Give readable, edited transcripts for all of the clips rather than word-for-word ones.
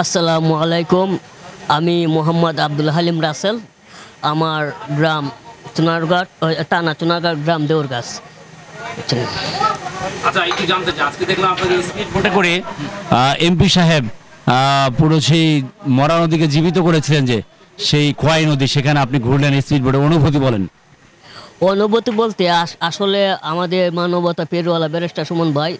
আসসালামু আলাইকুম। আমি মোহাম্মদ আব্দুল হালিম রাসেল। আমার গ্রাম চুনারঘাট, চুনারঘাট গ্রাম দেউরগাছ। আচ্ছা, একটু জানতে চাই, আজকে দেখলাম আপনাদের স্পিড বোটে করে এমপি সাহেব পুরো সেই মরা নদীকে জীবিত করেছিলেন, যে সেই খোয়াই নদী, সেখানে আপনি ঘুরলেন স্পিড বোটে, অনুভূতি বলেন। অনুভূতি বলতে আসলে আমাদের মানবতা পেরওয়ালা ব্যারিস্টার সুমন ভাই,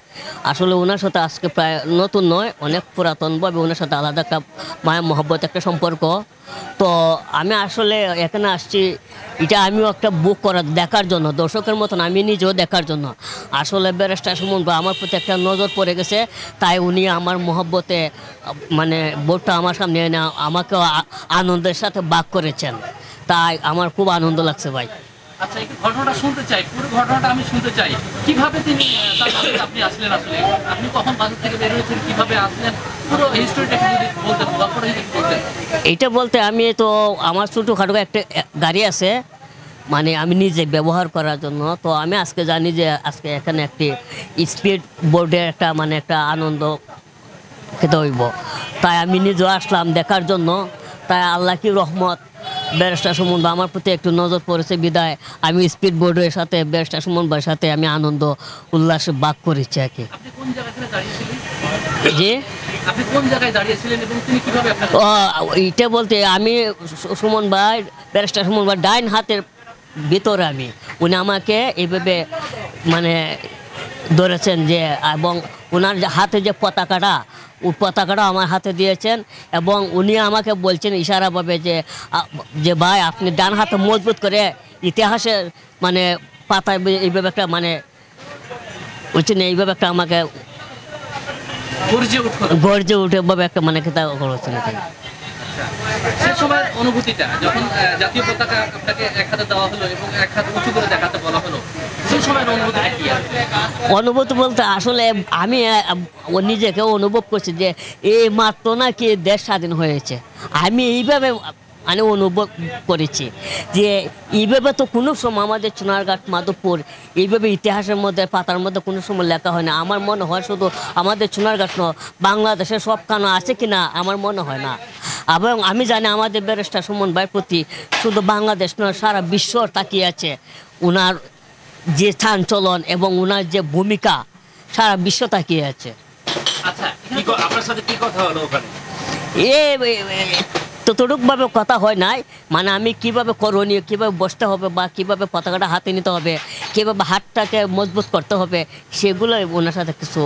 আসলে ওনার সাথে আজকে প্রায় নতুন নয়, অনেক পুরাতনভাবে ওনার সাথে আলাদা একটা মায়া মহব্বত, একটা সম্পর্ক। তো আমি আসলে এখানে আসছি, এটা আমিও একটা বুক করা দেখার জন্য, দর্শকের মতন আমি নিজেও দেখার জন্য। আসলে ব্যারিস্টার সুমন ভাই আমার প্রতি একটা নজর পড়ে গেছে, তাই উনি আমার মহব্বতে মানে বোটটা আমার সামনে এনে আমাকে আনন্দের সাথে ভাগ করেছেন, তাই আমার খুব আনন্দ লাগছে ভাই। আচ্ছা, একটু ঘটনাটা শুনতে চাই, পুরো ঘটনাটা আমি শুনতে চাই। কিভাবে তিনি আপনি আসলেন, আসলে আপনি কখন বাজার থেকে বের হয়েছেন, কিভাবে আসলেন, পুরো হিস্টোরিটা যদি বলতেন, গল্পটা যদি বলতেন। এইটা বলতে আমি তো আমার ছোটোখাটো একটা গাড়ি আছে, মানে আমি নিজে ব্যবহার করার জন্য। তো আমি আজকে জানি যে আজকে এখানে একটি স্পিড বোর্ডের একটা মানে একটা আনন্দ খেতে হইব, তাই আমি নিজেও আসলাম দেখার জন্য। তাই আল্লাহ কি রহমত, ব্যারিস্টার সুমন ভাই আমার প্রতি একটু নজর পড়েছে বিদায় আমি স্পিড বোর্ডের সাথে ব্যারিস্টার সুমন ভাইয়ের সাথে আমি আনন্দ উল্লাসে ভাগ করেছি আর কি। জি, আপনি কোন জায়গায় দাঁড়িয়েছিলেন এবং তিনি কিভাবে আপনাকে? এইটা বলতে আমি সুমন ভাই, ব্যারিস্টার সুমন ভাই ডাইন হাতের ভিতরে আমি, উনি আমাকে এইভাবে মানে ধরেছেন যে, এবং ওনার হাতে যে পতাকাটা, ওই পতাকাটা আমার হাতে দিয়েছেন, এবং উনি আমাকে বলছেন ইশারাভাবে যে ভাই আপনি ডান হাতে মজবুত করে ইতিহাসের মানে পাতায় এইভাবে একটা মানে বলছেন, এইভাবে একটা আমাকে গর্জে উঠে ভাবে একটা মানে খেতা করেছেন। সেই সময়ের অনুভূতিটা, যখন জাতীয় পতাকা আপনাকে এক হাতে দেওয়া হলো এবং এক হাত উঁচু করে দেখাতে বলা হলো, সেই সময়ের অনুভূতিটা কি? অনুভূতি বলতে আসলে আমি নিজেকে অনুভব করছি যে এই মাত্র নাকি দেশ স্বাধীন হয়েছে। আমি এইভাবে মানে অনুভব করেছি যে এইভাবে তো কোনো সময় আমাদের চুনারঘাট মাধবপুর এইভাবে ইতিহাসের মধ্যে পাতার মধ্যে কোনো সময় লেখা হয় না। আমার মনে হয় শুধু আমাদের চুনারঘাট নয়, বাংলাদেশের সব কানো আছে কি না আমার মনে হয় না। এবং আমি জানি আমাদের ব্যারিস্টার সুমন ভাইয়ের প্রতি শুধু বাংলাদেশ নয়, সারা বিশ্ব তাকিয়ে আছে। ওনার যে স্থান চলন এবং ওনার যে ভূমিকা সারা বিশ্ব তাকিয়ে আছে। আচ্ছা, আপনার সাথে কি কথা হলো ওখানে? ততটুকভাবে কথা হয় নাই, মানে আমি কিভাবে করণীয়, কীভাবে বসতে হবে বা কীভাবে পতাকাটা হাতে নিতে হবে, কীভাবে হাতটাকে মজবুত করতে হবে, সেগুলো ওনার সাথে কিছু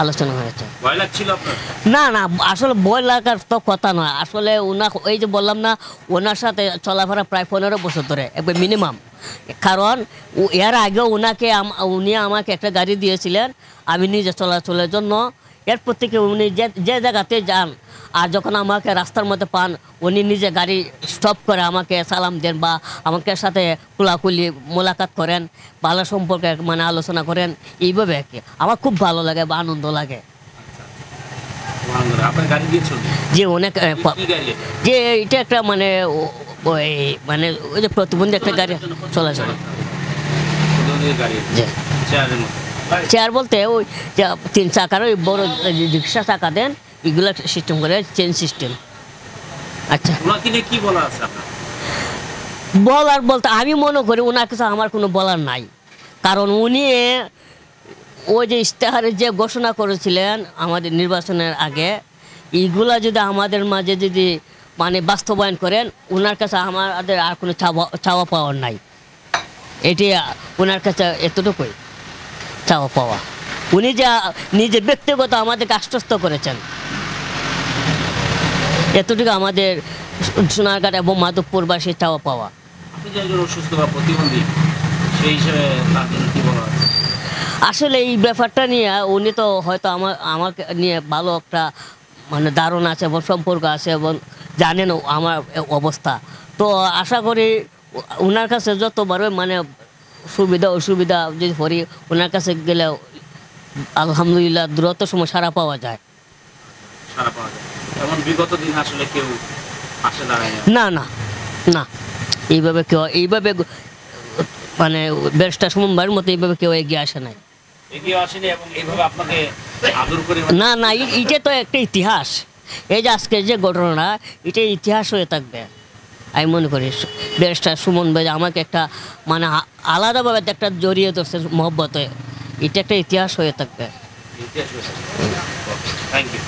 আলোচনা হয়েছে। ভয় লাগছিল আপনার? না না, আসলে ভয় লাগার তো কথা নয়। আসলে এই যে বললাম না, ওনার সাথে চলাফেরা প্রায় 15 বছর ধরে একবার মিনিমাম। কারণ এর আগেও উনি আমাকে একটা গাড়ি দিয়েছিলেন আমি নিজে চলাচলের জন্য। এরপর থেকে উনি যে জায়গাতে যান, আর যখন আমাকে রাস্তার মধ্যে পান, উনি নিজে গাড়ি স্টপ করে আমাকে সালাম দেন বা আমাকে সাথে কুলাকুলি মোলাকাত করেন, ভালো সম্পর্কে মানে আলোচনা করেন। এইভাবে আর কি আমার খুব ভালো লাগে বা আনন্দ লাগে। যে অনেক যে এটা একটা মানে মানে ওই যে প্রতিবন্ধী একটা গাড়ি চলাচল। চেয়ার বলতে ওই 3 চাকার ওই বড় রিক্সা চাকা দেন, এগুলো সিস্টেম করে চেন সিস্টেম। আচ্ছা, কি বলা আছে বলার বলতে আমি মনে করি ওনার কিছু আমার কোনো বলার নাই। কারণ উনি ওই যে ইশতেহারে যে ঘোষণা করেছিলেন আমাদের নির্বাচনের আগে, এইগুলা যদি আমাদের মাঝে যদি মানে বাস্তবায়ন করেন, ওনার কাছে আমাদের আর কোনো চাওয়া পাওয়ার নাই। এটি ওনার কাছে এতটুকুই চাওয়া পাওয়া। উনি যা নিজে ব্যক্তিগত আমাদেরকে আশ্বস্ত করেছেন, এতটুকু আমাদের সোনারঘাট এবং মাধবপুরবাসী চাওয়া পাওয়া। আসলে এই ব্যাপারটা নিয়ে উনি তো হয়তো আমাকে নিয়ে ভালো একটা মানে ধারণা আছে এবং সম্পর্ক আছে এবং জানেন আমার অবস্থা। তো আশা করি ওনার কাছে যতবার মানে সুবিধা অসুবিধা যদি করি, ওনার কাছে গেলে আলহামদুলিল্লাহ দ্রুত সময় সারা পাওয়া যায়। না না না, এইভাবে কেউ এইভাবে মানে ব্যারিস্টার সুমন ভাইয়ের মতো এইভাবে কেউ এগিয়ে আসে নাই। না না, এটা তো একটা ইতিহাস। এই যে আজকের যে ঘটনা, এটা ইতিহাস হয়ে থাকবে আমি মনে করি। ব্যারিস্টার সুমন ভাই আমাকে একটা মানে আলাদাভাবে একটা জড়িয়ে ধরছে মহব্বতে, এটা একটা ইতিহাস হয়ে থাকবে। Thank you.